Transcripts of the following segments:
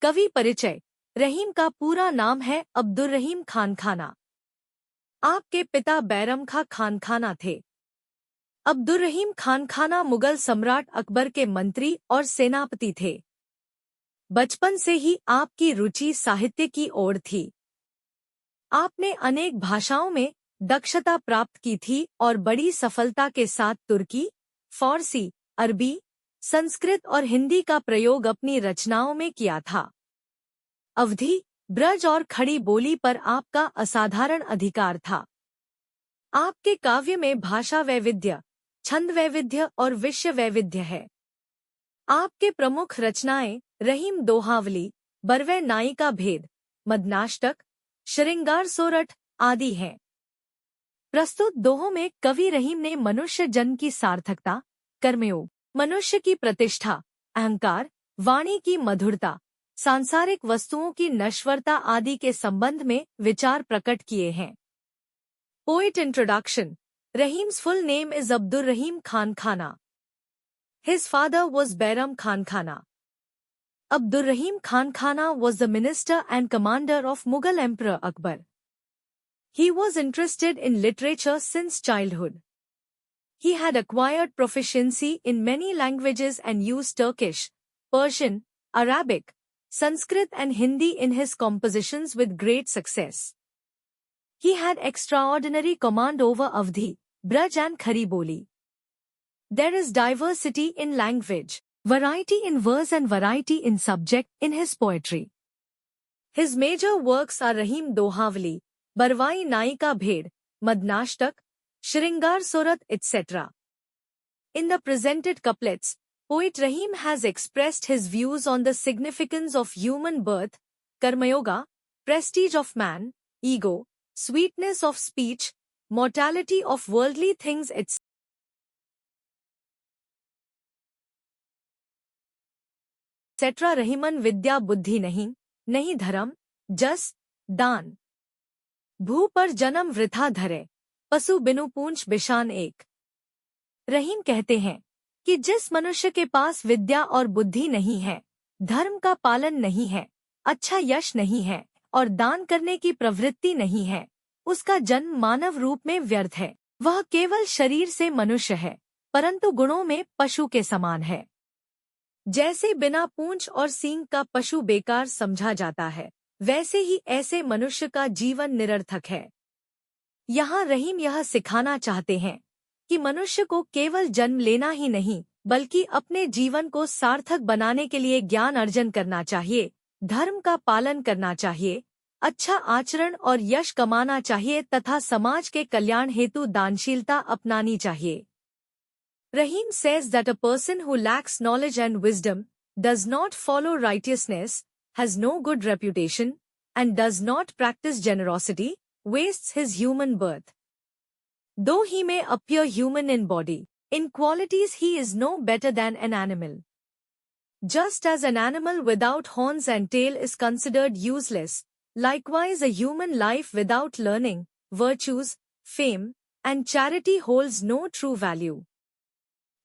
कवि परिचय। रहीम का पूरा नाम है अब्दुर रहीम खान खाना। आपके पिता बैरम खां खान खाना थे। अब्दुर रहीम खान खाना मुगल सम्राट अकबर के मंत्री और सेनापति थे। बचपन से ही आपकी रुचि साहित्य की ओर थी। आपने अनेक भाषाओं में दक्षता प्राप्त की थी और बड़ी सफलता के साथ तुर्की, फारसी, अरबी, संस्कृत और हिंदी का प्रयोग अपनी रचनाओं में किया था। अवधी, ब्रज और खड़ी बोली पर आपका असाधारण अधिकार था। आपके काव्य में भाषा वैविध्य, छंद वैविध्य और विषय वैविध्य है। आपके प्रमुख रचनाएं रहीम दोहावली, बरवै नाई का भेद, मदनाष्टक, श्रृंगार सोरठ आदि हैं। प्रस्तुत दोहों में कवि रहीम ने मनुष्य जन्म की सार्थकता, कर्मयोग, मनुष्य की प्रतिष्ठा, अहंकार, वाणी की मधुरता, सांसारिक वस्तुओं की नश्वरता आदि के संबंध में विचार प्रकट किए हैं। Poet introduction. Rahim's full name is Abdur Rahim Khan Khana. His father was Bairam Khan Khana. Abdur Rahim Khan Khana was the minister and commander of Mughal Emperor Akbar. He was interested in literature since childhood. He had acquired proficiency in many languages and used Turkish, Persian, Arabic, Sanskrit and Hindi in his compositions with great success. He had extraordinary command over Avdhi, Braj and Khari Boli. There is diversity in language, variety in verse and variety in subject in his poetry. His major works are Rahim Dohavali, Barwai Nai Ka Bhed, Madnashtak, Shringar Surat etc. In the presented couplets, poet Rahim has expressed his views on the significance of human birth, Karmayoga, prestige of man, ego, sweetness of speech, mortality of worldly things etc. Rahiman विद्या बुद्धि नहीं, नहीं धर्म, जस, दान। भू पर जन्म वृथा धरे, पशु बिनु पूंछ बिशान एक। रहीम कहते हैं कि जिस मनुष्य के पास विद्या और बुद्धि नहीं है, धर्म का पालन नहीं है, अच्छा यश नहीं है और दान करने की प्रवृत्ति नहीं है, उसका जन्म मानव रूप में व्यर्थ है। वह केवल शरीर से मनुष्य है, परंतु गुणों में पशु के समान है। जैसे बिना पूंछ और सींग का पशु बेकार समझा जाता है, वैसे ही ऐसे मनुष्य का जीवन निरर्थक है। यहाँ रहीम यह सिखाना चाहते हैं कि मनुष्य को केवल जन्म लेना ही नहीं, बल्कि अपने जीवन को सार्थक बनाने के लिए ज्ञान अर्जन करना चाहिए, धर्म का पालन करना चाहिए, अच्छा आचरण और यश कमाना चाहिए तथा समाज के कल्याण हेतु दानशीलता अपनानी चाहिए। Rahim says that a person who lacks knowledge and wisdom, does not follow righteousness, has no good reputation, and does not practice generosity, wastes his human birth. Though he may appear human in body, in qualities he is no better than an animal. Just as an animal without horns and tail is considered useless, likewise a human life without learning, virtues, fame, and charity holds no true value.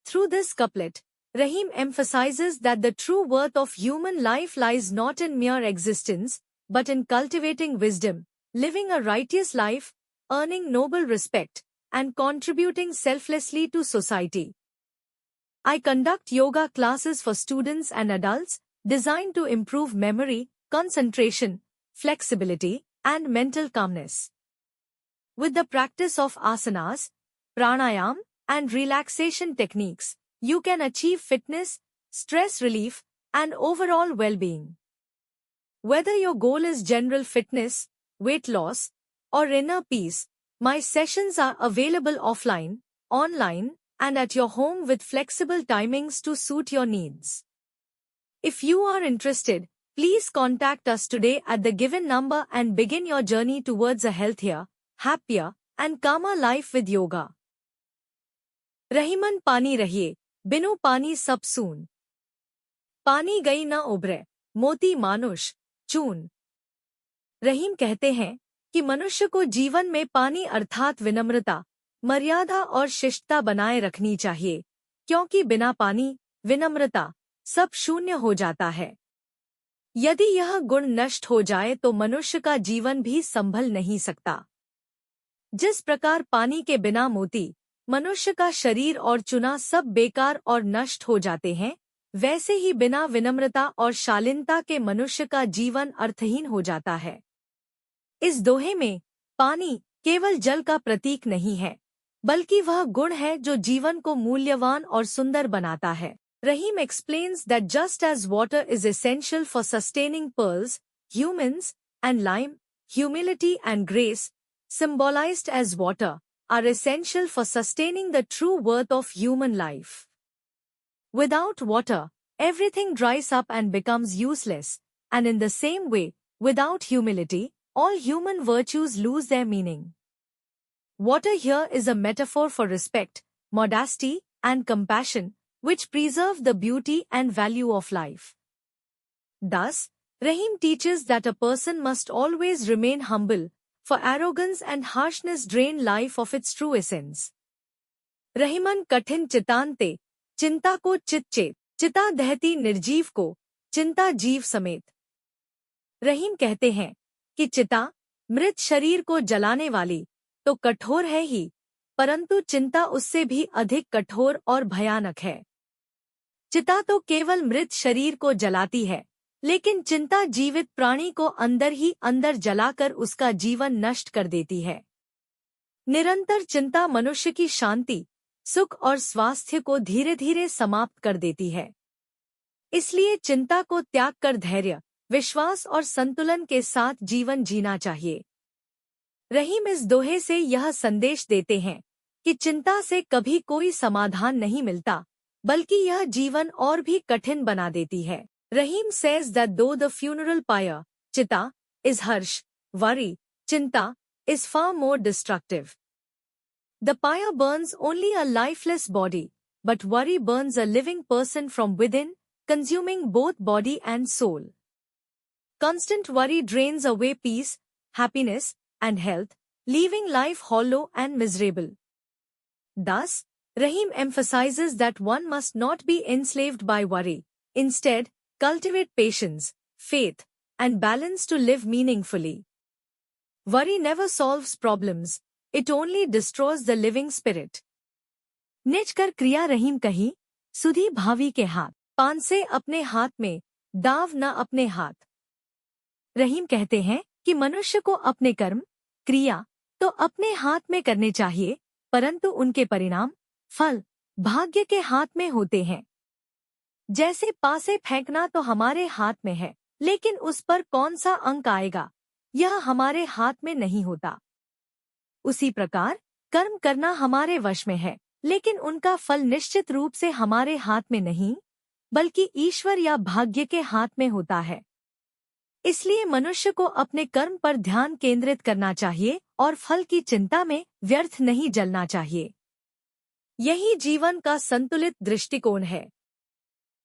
Through this couplet, Rahim emphasizes that the true worth of human life lies not in mere existence, but in cultivating wisdom, living a righteous life, earning noble respect, and contributing selflessly to society. I conduct yoga classes for students and adults, designed to improve memory, concentration, flexibility, and mental calmness. With the practice of asanas, pranayam, and relaxation techniques, you can achieve fitness, stress relief, and overall well-being. Whether your goal is general fitness, weight loss, or inner peace, my sessions are available offline, online, and at your home with flexible timings to suit your needs. If you are interested, please contact us today at the given number and begin your journey towards a healthier, happier, and calmer life with yoga. Rahiman पानी रहिए, बिनु पानी सब सून। पानी गई न उभरे, मोती मानुष, चून। रहीम कहते हैं कि मनुष्य को जीवन में पानी अर्थात विनम्रता, मर्यादा और शिष्टता बनाए रखनी चाहिए, क्योंकि बिना पानी, विनम्रता, सब शून्य हो जाता है। यदि यह गुण नष्ट हो जाए तो मनुष्य का जीवन भी संभल नहीं सकता। जिस प्रकार पानी के बिना मोती, मनुष्य का शरीर और चुना सब बेकार और नष्ट हो जाते हैं, वैसे ही बिना विनम्रता और शालीनता के मनुष्य का जीवन अर्थहीन हो जाता है। इस दोहे में पानी केवल जल का प्रतीक नहीं है, बल्कि वह गुण है जो जीवन को मूल्यवान और सुंदर बनाता है। Rahim explains that just as water is essential for sustaining pearls, humans, and lime, humility and grace, symbolized as water, are essential for sustaining the true worth of human life. Without water, everything dries up and becomes useless, and in the same way, without humility, all human virtues lose their meaning. Water here is a metaphor for respect, modesty, and compassion, which preserve the beauty and value of life. Thus, Rahim teaches that a person must always remain humble, for arrogance and harshness drain life of its true essence. Rahiman कठिन चितांते, चिंता को चित चिता दहती निर्जीव को, चिंता जीव समेत। रहीम कहते हैं कि चिता, मृत शरीर को जलाने वाली, तो कठोर है ही, परंतु चिंता उससे भी अधिक कठोर और भयानक है। चिता तो केवल मृत शरीर को जलाती है, लेकिन चिंता जीवित प्राणी को अंदर ही अंदर जलाकर उसका जीवन नष्ट कर देती है। निरंतर चिंता मनुष्य की शांति, सुख और स्वास्थ्य को धीरे धीरे समाप्त कर देती है। इसलिए चिंता को त्याग कर धैर्य, विश्वास और संतुलन के साथ जीवन जीना चाहिए। रहीम इस दोहे से यह संदेश देते हैं कि चिंता से कभी कोई समाधान नहीं मिलता, बल्कि यह जीवन और भी कठिन बना देती है। रहीम says that though the funeral pyre, चिता, is harsh, worry, चिंता, is far more destructive. The pyre burns only a lifeless body, but worry burns a living person from within, consuming both body and soul. Constant worry drains away peace, happiness, and health, leaving life hollow and miserable. Thus, Rahim emphasizes that one must not be enslaved by worry. Instead, cultivate patience, faith, and balance to live meaningfully. Worry never solves problems, it only destroys the living spirit. निज कर क्रिया रहीम कही, सुधी भावी के हाथ, पान से अपने हाथ में, दाव न अपने हाथ। रहीम कहते हैं कि मनुष्य को अपने कर्म, क्रिया तो अपने हाथ में करने चाहिए, परंतु उनके परिणाम, फल, भाग्य के हाथ में होते हैं। जैसे पासे फेंकना तो हमारे हाथ में है, लेकिन उस पर कौन सा अंक आएगा, यह हमारे हाथ में नहीं होता। उसी प्रकार कर्म करना हमारे वश में है, लेकिन उनका फल निश्चित रूप से हमारे हाथ में नहीं, बल्कि ईश्वर या भाग्य के हाथ में होता है। इसलिए मनुष्य को अपने कर्म पर ध्यान केंद्रित करना चाहिए और फल की चिंता में व्यर्थ नहीं जलना चाहिए। यही जीवन का संतुलित दृष्टिकोण है।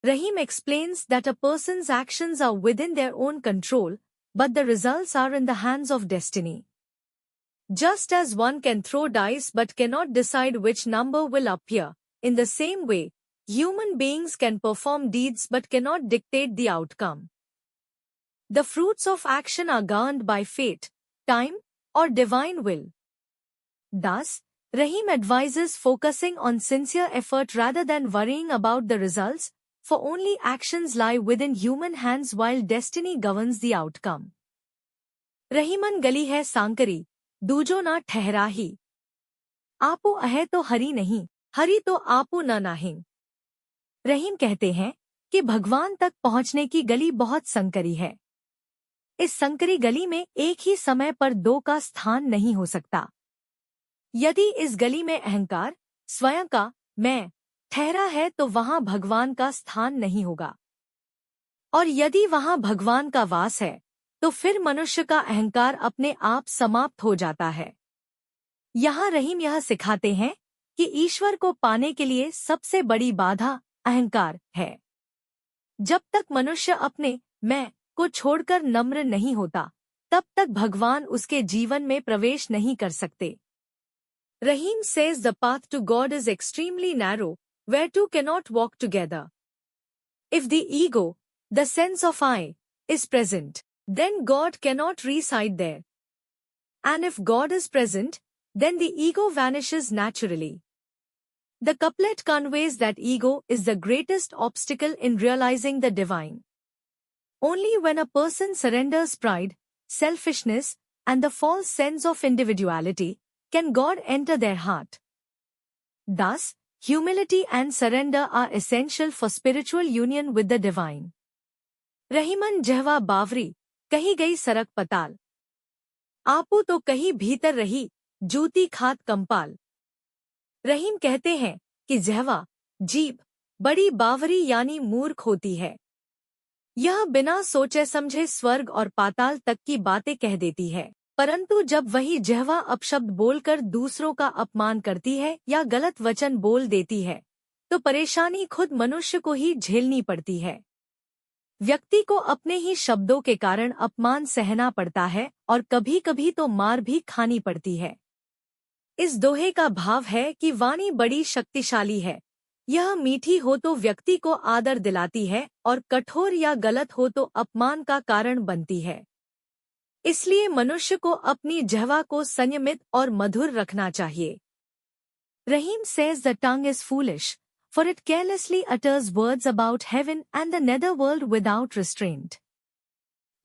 Rahim explains that a person's actions are within their own control, but the results are in the hands of destiny. Just as one can throw dice but cannot decide which number will appear, in the same way, human beings can perform deeds but cannot dictate the outcome. The fruits of action are governed by fate, time, or divine will. Thus, Rahim advises focusing on sincere effort rather than worrying about the results, for only actions lie within human hands while destiny governs the outcome. Rahiman गली है सांकरी, दूजो ना ठहरा ही। आपो अहे तो हरी नहीं, हरी तो आपो न नाहिं। रहीम कहते हैं कि भगवान तक पहुंचने की गली बहुत संकरी है। इस संकरी गली में एक ही समय पर दो का स्थान नहीं हो सकता। यदि इस गली में अहंकार, स्वयं का मैं ठहरा है तो वहां भगवान का स्थान नहीं होगा, और यदि वहां भगवान का वास है तो फिर मनुष्य का अहंकार अपने आप समाप्त हो जाता है। यहाँ रहीम यह सिखाते हैं कि ईश्वर को पाने के लिए सबसे बड़ी बाधा अहंकार है। जब तक मनुष्य अपने मैं को छोड़कर नम्र नहीं होता, तब तक भगवान उसके जीवन में प्रवेश नहीं कर सकते। Rahim says the path to God is extremely narrow, where two cannot walk together. If the ego, the sense of I, is present, then God cannot reside there. And if God is present, then the ego vanishes naturally. The couplet conveys that ego is the greatest obstacle in realizing the divine. Only when a person surrenders pride, selfishness, and the false sense of individuality, can God enter their heart. Thus, humility and surrender are essential for spiritual union with the divine. Rahiman जहवा बावरी, कही गई सरक पताल। आपू तो कहीं भीतर रही, जूती खात कंपाल। रहीम कहते हैं कि जहवा, जीभ, बड़ी बावरी यानी मूर्ख होती है। यह बिना सोचे समझे स्वर्ग और पाताल तक की बातें कह देती है, परंतु जब वही जहवा अपशब्द बोलकर दूसरों का अपमान करती है या गलत वचन बोल देती है, तो परेशानी खुद मनुष्य को ही झेलनी पड़ती है। व्यक्ति को अपने ही शब्दों के कारण अपमान सहना पड़ता है और कभी-कभी तो मार भी खानी पड़ती है। इस दोहे का भाव है कि वाणी बड़ी शक्तिशाली है। यह मीठी हो तो व्यक्ति को आदर दिलाती है और कठोर या गलत हो तो अपमान का कारण बनती है। इसलिए मनुष्य को अपनी जिह्वा को संयमित और मधुर रखना चाहिए। Rahim says the tongue is foolish, for it carelessly utters words about heaven and the netherworld without restraint.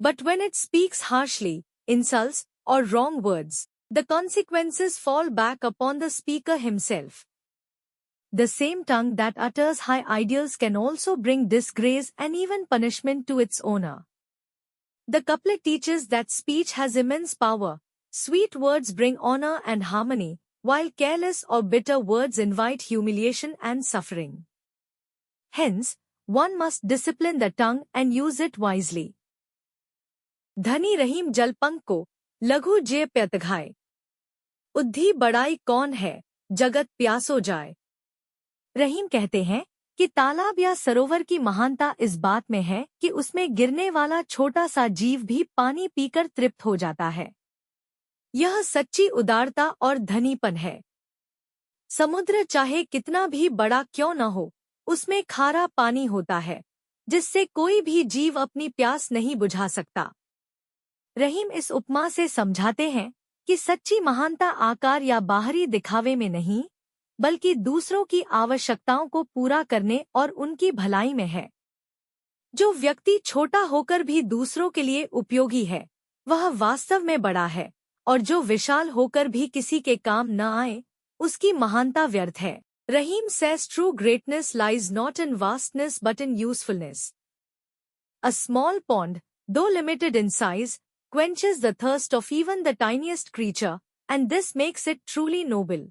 But when it speaks harshly, insults, or wrong words, the consequences fall back upon the speaker himself. The same tongue that utters high ideals can also bring disgrace and even punishment to its owner. The couplet teaches that speech has immense power. Sweet words bring honor and harmony, while careless or bitter words invite humiliation and suffering. Hence, one must discipline the tongue and use it wisely. धनी रहीम जलपंख को लघु जे प्यतघाए। उद्धि बड़ाई कौन है, जगत प्यासो जाए। रहीम कहते हैं कि तालाब या सरोवर की महानता इस बात में है कि उसमें गिरने वाला छोटा सा जीव भी पानी पीकर तृप्त हो जाता है। यह सच्ची उदारता और धनीपन है। समुद्र चाहे कितना भी बड़ा क्यों न हो, उसमें खारा पानी होता है, जिससे कोई भी जीव अपनी प्यास नहीं बुझा सकता। रहीम इस उपमा से समझाते हैं कि सच्ची महानता आकार या बाहरी दिखावे में नहीं, बल्कि दूसरों की आवश्यकताओं को पूरा करने और उनकी भलाई में है। जो व्यक्ति छोटा होकर भी दूसरों के लिए उपयोगी है, वह वास्तव में बड़ा है, और जो विशाल होकर भी किसी के काम न आए, उसकी महानता व्यर्थ है। रहीम says true greatness lies not in vastness but in usefulness. A small pond, though limited in size, quenches the thirst of even the tiniest creature, and this makes it truly noble.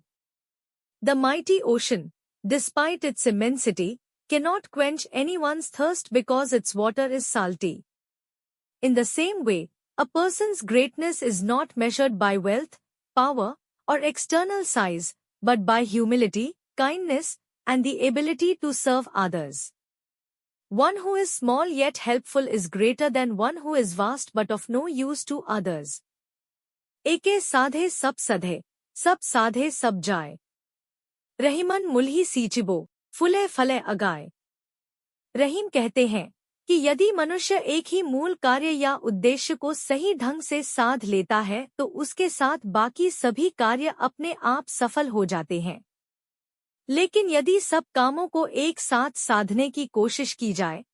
The mighty ocean, despite its immensity, cannot quench anyone's thirst because its water is salty. In the same way, a person's greatness is not measured by wealth, power, or external size, but by humility, kindness, and the ability to serve others. One who is small yet helpful is greater than one who is vast but of no use to others. एके साधे सब सधे, सब साधे सब जाए। रहीमन मुल्ही सींचिबो, फुले फले अगाए। रहीम कहते हैं कि यदि मनुष्य एक ही मूल कार्य या उद्देश्य को सही ढंग से साध लेता है तो उसके साथ बाकी सभी कार्य अपने आप सफल हो जाते हैं। लेकिन यदि सब कामों को एक साथ साधने की कोशिश की जाए,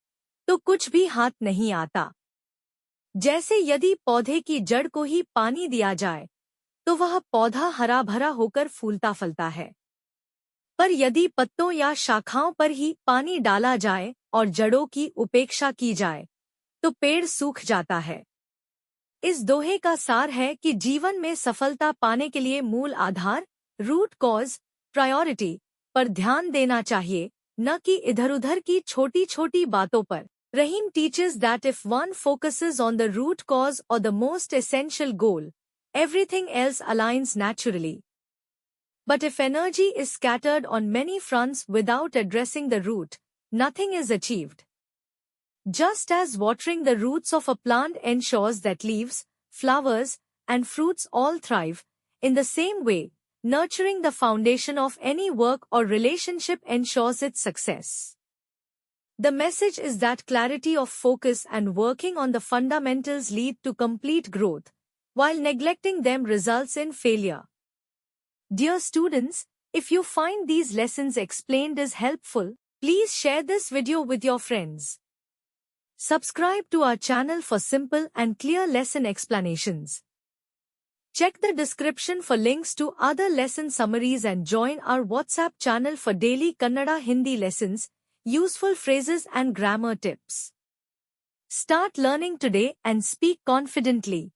तो कुछ भी हाथ नहीं आता। जैसे यदि पौधे की जड़ को ही पानी दिया जाए, तो वह पौधा हरा भरा होकर फूलता फलता है। पर यदि पत्तों या शाखाओं पर ही पानी डाला जाए और जड़ों की उपेक्षा की जाए, तो पेड़ सूख जाता है। इस दोहे का सार है कि जीवन में सफलता पाने के लिए मूल आधार, रूट कॉज, प्रायोरिटी पर ध्यान देना चाहिए, न कि इधर-उधर की छोटी-छोटी बातों पर। Rahim teaches that if one focuses on the root cause or the most essential goal, everything else aligns naturally. But if energy is scattered on many fronts without addressing the root, nothing is achieved. Just as watering the roots of a plant ensures that leaves, flowers, and fruits all thrive, in the same way, nurturing the foundation of any work or relationship ensures its success. The message is that clarity of focus and working on the fundamentals lead to complete growth, while neglecting them results in failure. Dear students, if you find these lessons explained as helpful, please share this video with your friends. Subscribe to our channel for simple and clear lesson explanations. Check the description for links to other lesson summaries and join our WhatsApp channel for daily Kannada Hindi lessons, useful phrases and grammar tips. Start learning today and speak confidently.